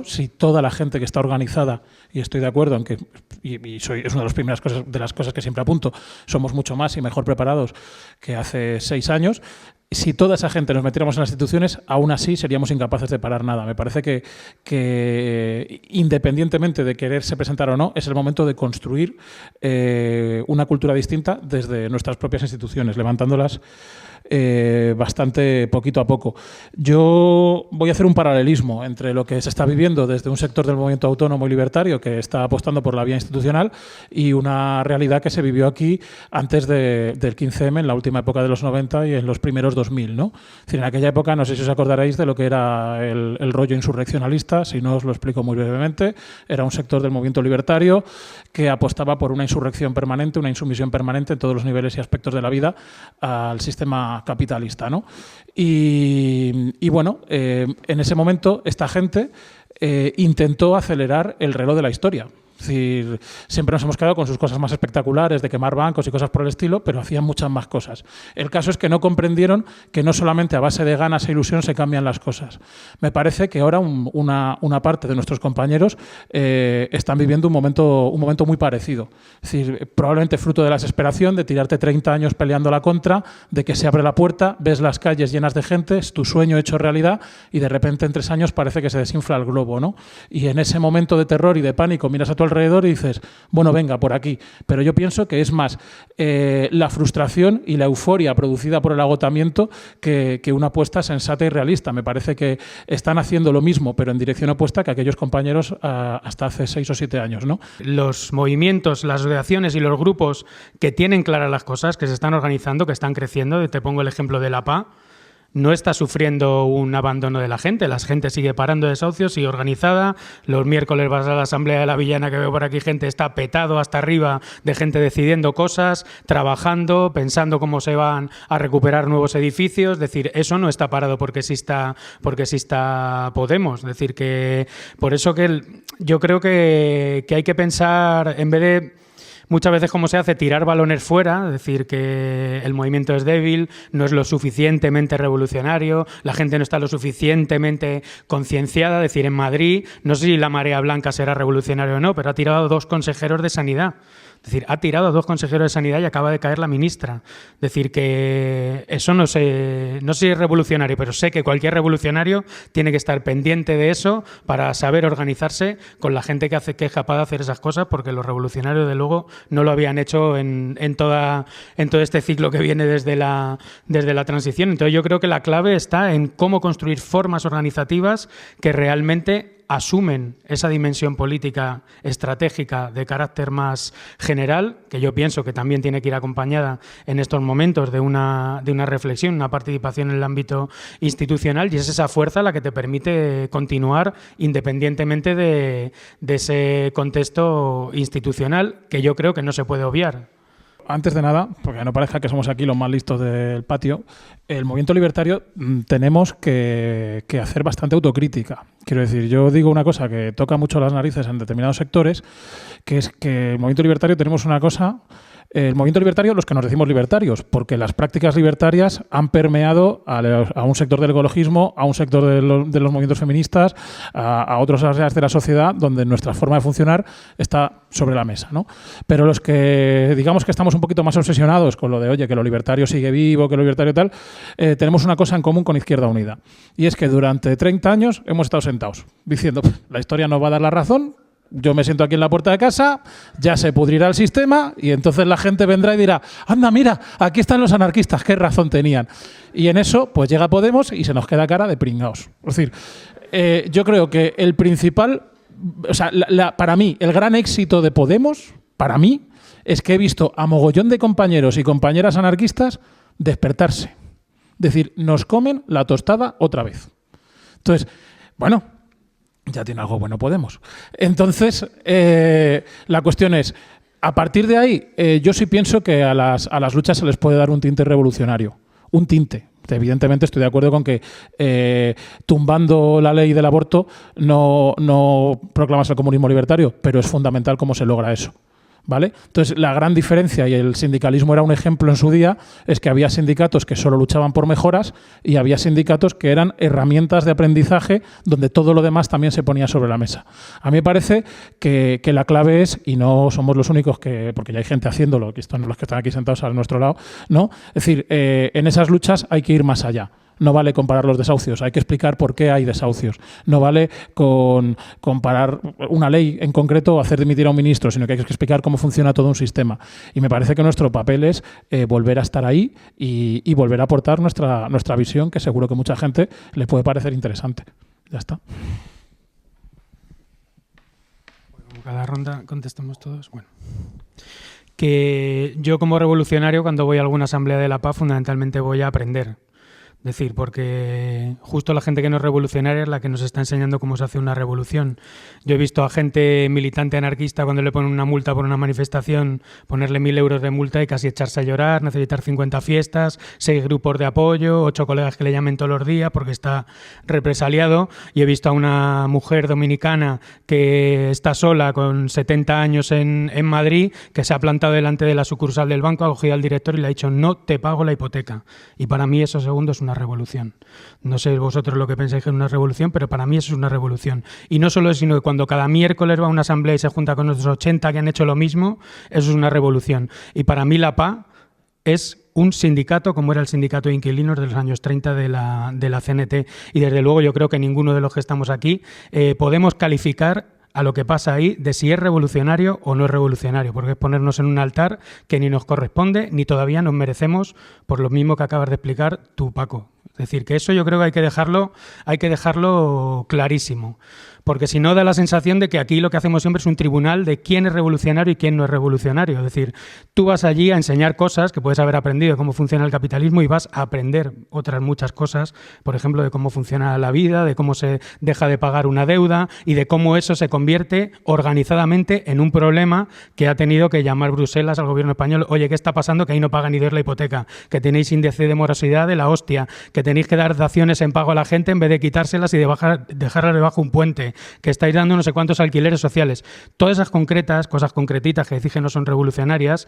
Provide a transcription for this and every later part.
Si toda la gente que está organizada, y estoy de acuerdo en que, es una de las primeras cosas, de las cosas que siempre apunto, somos mucho más y mejor preparados que hace 6 años, si toda esa gente nos metiéramos en las instituciones, aún así seríamos incapaces de parar nada. Me parece que independientemente de quererse presentar o no, es el momento de construir una cultura distinta desde nuestras propias instituciones, levantándolas bastante poquito a poco. Yo voy a hacer un paralelismo entre lo que se está viviendo desde un sector del movimiento autónomo y libertario que está apostando por la vía institucional y una realidad que se vivió aquí antes del 15M, en la última época de los 90 y en los primeros 2000, ¿no? Es decir, en aquella época, no sé si os acordaréis de lo que era el rollo insurreccionalista, si no os lo explico muy brevemente, era un sector del movimiento libertario que apostaba por una insurrección permanente, una insumisión permanente en todos los niveles y aspectos de la vida al sistema capitalista, ¿no? Y bueno, en ese momento esta gente intentó acelerar el reloj de la historia. Es decir, siempre nos hemos quedado con sus cosas más espectaculares de quemar bancos y cosas por el estilo, pero hacían muchas más cosas. El caso es que no comprendieron que no solamente a base de ganas e ilusión se cambian las cosas. Me parece que ahora una parte de nuestros compañeros están viviendo un momento muy parecido. Es decir, probablemente fruto de la desesperación, de tirarte 30 años peleando la contra, de que se abre la puerta, ves las calles llenas de gente, es tu sueño hecho realidad y de repente en 3 años parece que se desinfla el globo, ¿no? Y en ese momento de terror y de pánico miras a tu alrededor y dices, bueno, venga, por aquí. Pero yo pienso que es más la frustración y la euforia producida por el agotamiento que una apuesta sensata y realista. Me parece que están haciendo lo mismo, pero en dirección opuesta que aquellos compañeros hasta hace 6 o 7 años, ¿no? Los movimientos, las asociaciones y los grupos que tienen claras las cosas, que se están organizando, que están creciendo, te pongo el ejemplo de la PA, no está sufriendo un abandono de la gente sigue parando desahucios, sigue organizada. Los miércoles vas a la Asamblea de la Villana, que veo por aquí gente, está petado hasta arriba de gente decidiendo cosas, trabajando, pensando cómo se van a recuperar nuevos edificios. Es decir, eso no está parado porque exista Podemos. Es decir, que por eso que yo creo que hay que pensar, en vez de muchas veces, como se hace, tirar balones fuera, es decir, que el movimiento es débil, no es lo suficientemente revolucionario, la gente no está lo suficientemente concienciada. Es decir, en Madrid, no sé si la marea blanca será revolucionaria o no, pero ha tirado 2 consejeros de sanidad. Es decir, ha tirado a 2 consejeros de sanidad y acaba de caer la ministra. Es decir, que eso no sé si es revolucionario, pero sé que cualquier revolucionario tiene que estar pendiente de eso para saber organizarse con la gente que es capaz de hacer esas cosas, porque los revolucionarios, de luego, no lo habían hecho en todo este ciclo que viene desde la transición. Entonces, yo creo que la clave está en cómo construir formas organizativas que realmente asumen esa dimensión política estratégica de carácter más general, que yo pienso que también tiene que ir acompañada en estos momentos de una reflexión, una participación en el ámbito institucional, y es esa fuerza la que te permite continuar independientemente de ese contexto institucional, que yo creo que no se puede obviar. Antes de nada, porque no parezca que somos aquí los más listos del patio, el movimiento libertario tenemos que hacer bastante autocrítica. Quiero decir, yo digo una cosa que toca mucho las narices en determinados sectores, que es que el movimiento libertario tenemos una cosa. El movimiento libertario, los que nos decimos libertarios, porque las prácticas libertarias han permeado a un sector del ecologismo, a un sector de los movimientos feministas, a otras áreas de la sociedad donde nuestra forma de funcionar está sobre la mesa, ¿no? Pero los que digamos que estamos un poquito más obsesionados con lo de, oye, que lo libertario sigue vivo, que lo libertario tal, tenemos una cosa en común con Izquierda Unida. Y es que durante 30 años hemos estado sentados diciendo, la historia nos va a dar la razón, yo me siento aquí en la puerta de casa, ya se pudrirá el sistema y entonces la gente vendrá y dirá, anda, mira, aquí están los anarquistas, qué razón tenían. Y en eso pues llega Podemos y se nos queda cara de pringaos. Es decir, yo creo que el principal, o sea, para mí, el gran éxito de Podemos, para mí, es que he visto a mogollón de compañeros y compañeras anarquistas despertarse. Es decir, nos comen la tostada otra vez. Entonces, bueno, ya tiene algo bueno Podemos. Entonces, la cuestión es, a partir de ahí, yo sí pienso que a las luchas se les puede dar un tinte revolucionario. Un tinte. Evidentemente estoy de acuerdo con que tumbando la ley del aborto no proclamas el comunismo libertario, pero es fundamental cómo se logra eso. ¿vale? Entonces, la gran diferencia, y el sindicalismo era un ejemplo en su día, es que había sindicatos que solo luchaban por mejoras y había sindicatos que eran herramientas de aprendizaje donde todo lo demás también se ponía sobre la mesa. A mí me parece que la clave es, y no somos los únicos que, porque ya hay gente haciéndolo, que están los que están aquí sentados a nuestro lado, ¿no? Es decir, en esas luchas hay que ir más allá. No vale comparar los desahucios, hay que explicar por qué hay desahucios. No vale con comparar una ley en concreto o hacer dimitir a un ministro, sino que hay que explicar cómo funciona todo un sistema. Y me parece que nuestro papel es volver a estar ahí y volver a aportar nuestra visión, que seguro que mucha gente le puede parecer interesante. Ya está. Bueno, cada ronda contestamos todos. Bueno. Que yo como revolucionario, cuando voy a alguna asamblea de la paz, fundamentalmente voy a aprender. Es decir, porque justo la gente que no es revolucionaria es la que nos está enseñando cómo se hace una revolución. Yo he visto a gente militante anarquista, cuando le ponen una multa por una manifestación, ponerle 1.000 euros de multa y casi echarse a llorar, necesitar 50 fiestas, 6 grupos de apoyo, 8 colegas que le llamen todos los días porque está represaliado. Y he visto a una mujer dominicana que está sola con 70 años en Madrid, que se ha plantado delante de la sucursal del banco, ha cogido al director y le ha dicho: no te pago la hipoteca. Y para mí eso, segundo, es una revolución. No sé vosotros lo que pensáis que es una revolución, pero para mí eso es una revolución. Y no solo es, sino que cuando cada miércoles va a una asamblea y se junta con otros 80 que han hecho lo mismo, eso es una revolución. Y para mí la PA es un sindicato como era el sindicato de inquilinos de los años 30 de la CNT. Y desde luego yo creo que ninguno de los que estamos aquí podemos calificar a lo que pasa ahí de si es revolucionario o no es revolucionario, porque es ponernos en un altar que ni nos corresponde ni todavía nos merecemos, por lo mismo que acabas de explicar tú, Paco. Es decir, que eso yo creo que hay que dejarlo clarísimo. Porque si no, da la sensación de que aquí lo que hacemos siempre es un tribunal de quién es revolucionario y quién no es revolucionario. Es decir, tú vas allí a enseñar cosas que puedes haber aprendido de cómo funciona el capitalismo y vas a aprender otras muchas cosas, por ejemplo, de cómo funciona la vida, de cómo se deja de pagar una deuda y de cómo eso se convierte organizadamente en un problema que ha tenido que llamar Bruselas al gobierno español: oye, ¿qué está pasando? Que ahí no paga ni Dios la hipoteca, que tenéis índice de morosidad de la hostia, que tenéis que dar daciones en pago a la gente en vez de quitárselas y de dejarlas debajo un puente, que estáis dando no sé cuántos alquileres sociales. Todas esas cosas concretitas que decís que no son revolucionarias,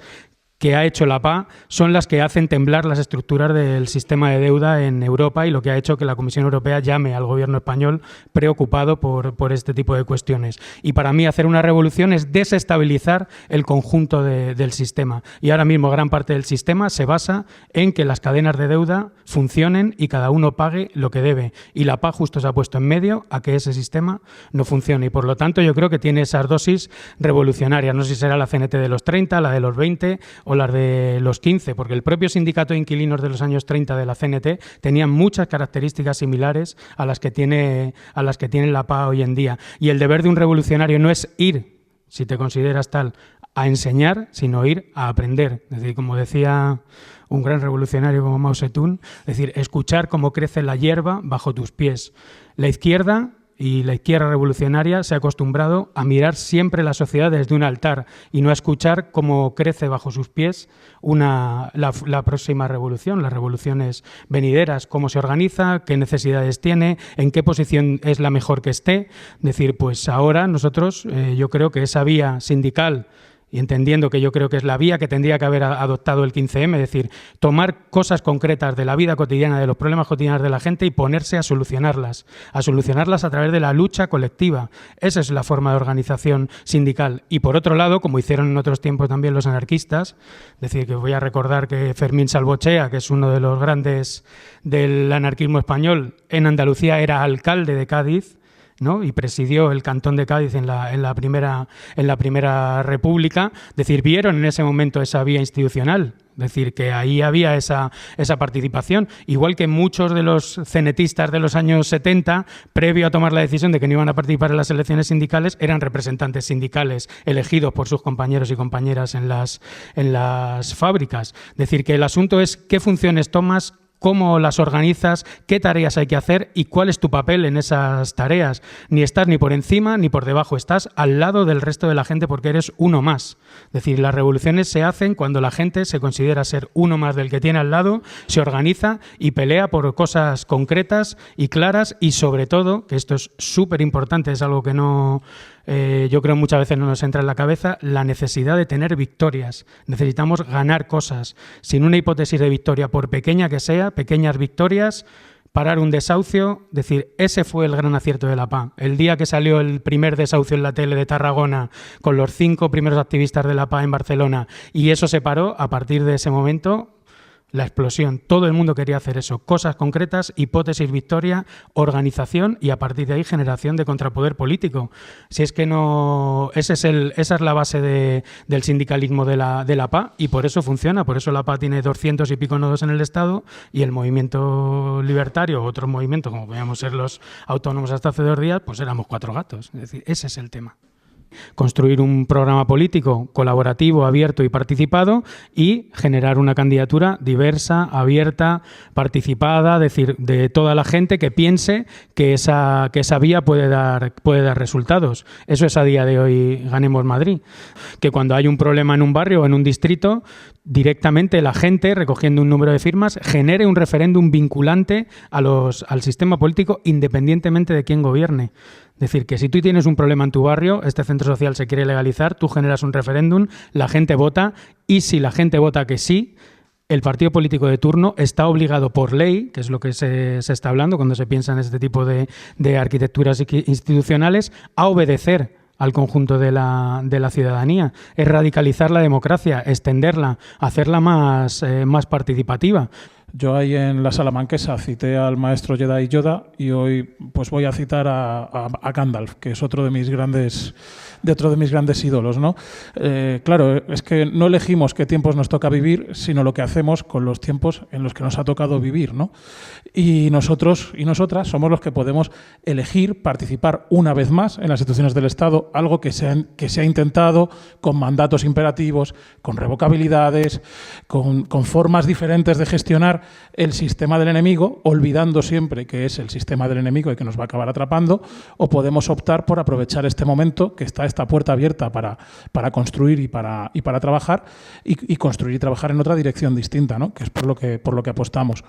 que ha hecho la PA, son las que hacen temblar las estructuras del sistema de deuda en Europa y lo que ha hecho que la Comisión Europea llame al gobierno español preocupado por este tipo de cuestiones. Y para mí hacer una revolución es desestabilizar el conjunto del sistema. Y ahora mismo gran parte del sistema se basa en que las cadenas de deuda funcionen y cada uno pague lo que debe. Y la PA justo se ha puesto en medio a que ese sistema no funcione. Y por lo tanto yo creo que tiene esas dosis revolucionarias. No sé si será la CNT de los 30, la de los 20 o las de los 15, porque el propio sindicato de inquilinos de los años 30 de la CNT tenía muchas características similares a las que tiene la PA hoy en día. Y el deber de un revolucionario no es ir, si te consideras tal, a enseñar, sino ir a aprender. Es decir, como decía un gran revolucionario como Mao Zedong, es decir, escuchar cómo crece la hierba bajo tus pies. La izquierda revolucionaria se ha acostumbrado a mirar siempre la sociedad desde un altar y no a escuchar cómo crece bajo sus pies la próxima revolución, las revoluciones venideras, cómo se organiza, qué necesidades tiene, en qué posición es la mejor que esté. Es decir, pues ahora nosotros, yo creo que esa vía sindical, y entendiendo que yo creo que es la vía que tendría que haber adoptado el 15M, es decir, tomar cosas concretas de la vida cotidiana, de los problemas cotidianos de la gente y ponerse a solucionarlas a través de la lucha colectiva. Esa es la forma de organización sindical. Y por otro lado, como hicieron en otros tiempos también los anarquistas, es decir, que voy a recordar que Fermín Salvochea, que es uno de los grandes del anarquismo español, en Andalucía era alcalde de Cádiz, ¿no? Y presidió el Cantón de Cádiz en la primera República. Es decir, vieron en ese momento esa vía institucional. Es decir, que ahí había esa participación. Igual que muchos de los cenetistas de los años 70, previo a tomar la decisión de que no iban a participar en las elecciones sindicales, eran representantes sindicales elegidos por sus compañeros y compañeras en las fábricas. Es decir, que el asunto es qué funciones tomas, cómo las organizas, qué tareas hay que hacer y cuál es tu papel en esas tareas. Ni estás ni por encima ni por debajo, estás al lado del resto de la gente porque eres uno más. Es decir, las revoluciones se hacen cuando la gente se considera ser uno más del que tiene al lado, se organiza y pelea por cosas concretas y claras y sobre todo, que esto es súper importante, es algo que no yo creo muchas veces no nos entra en la cabeza la necesidad de tener victorias. Necesitamos ganar cosas. Sin una hipótesis de victoria, por pequeña que sea, pequeñas victorias, parar un desahucio, decir, ese fue el gran acierto de la PA. El día que salió el primer desahucio en la tele de Tarragona con los 5 primeros activistas de la PA en Barcelona y eso se paró, a partir de ese momento, la explosión. Todo el mundo quería hacer eso. Cosas concretas, hipótesis, victoria, organización y a partir de ahí generación de contrapoder político. Si es que no... esa es la base del sindicalismo de la PA y por eso funciona. Por eso la PA tiene 200 y pico nodos en el Estado y el movimiento libertario, otros movimientos como podíamos ser los autónomos hasta hace 2 días, pues éramos 4 gatos. Es decir, ese es el tema. Construir un programa político colaborativo, abierto y participado y generar una candidatura diversa, abierta, participada, es decir, de toda la gente que piense que esa vía puede dar resultados. Eso es a día de hoy Ganemos Madrid. Que cuando hay un problema en un barrio o en un distrito, directamente la gente, recogiendo un número de firmas, genere un referéndum vinculante al sistema político independientemente de quién gobierne. Es decir, que si tú tienes un problema en tu barrio, este centro social se quiere legalizar, tú generas un referéndum, la gente vota y si la gente vota que sí, el partido político de turno está obligado por ley, que es lo que se está hablando cuando se piensa en este tipo de arquitecturas institucionales, a obedecer al conjunto de la ciudadanía. Es radicalizar la democracia, extenderla, hacerla más participativa. Yo ahí en la Salamanquesa cité al maestro Jedi Yoda y hoy pues voy a citar a Gandalf, que es otro de mis grandes ídolos, ¿no? Claro, es que no elegimos qué tiempos nos toca vivir, sino lo que hacemos con los tiempos en los que nos ha tocado vivir, ¿no? Y nosotros y nosotras somos los que podemos elegir participar una vez más en las instituciones del Estado, algo que se ha intentado con mandatos imperativos, con revocabilidades, con formas diferentes de gestionar el sistema del enemigo, olvidando siempre que es el sistema del enemigo y que nos va a acabar atrapando, o podemos optar por aprovechar este momento que está esta puerta abierta para construir y para trabajar y construir y trabajar en otra dirección distinta, ¿no? Que es por lo que apostamos.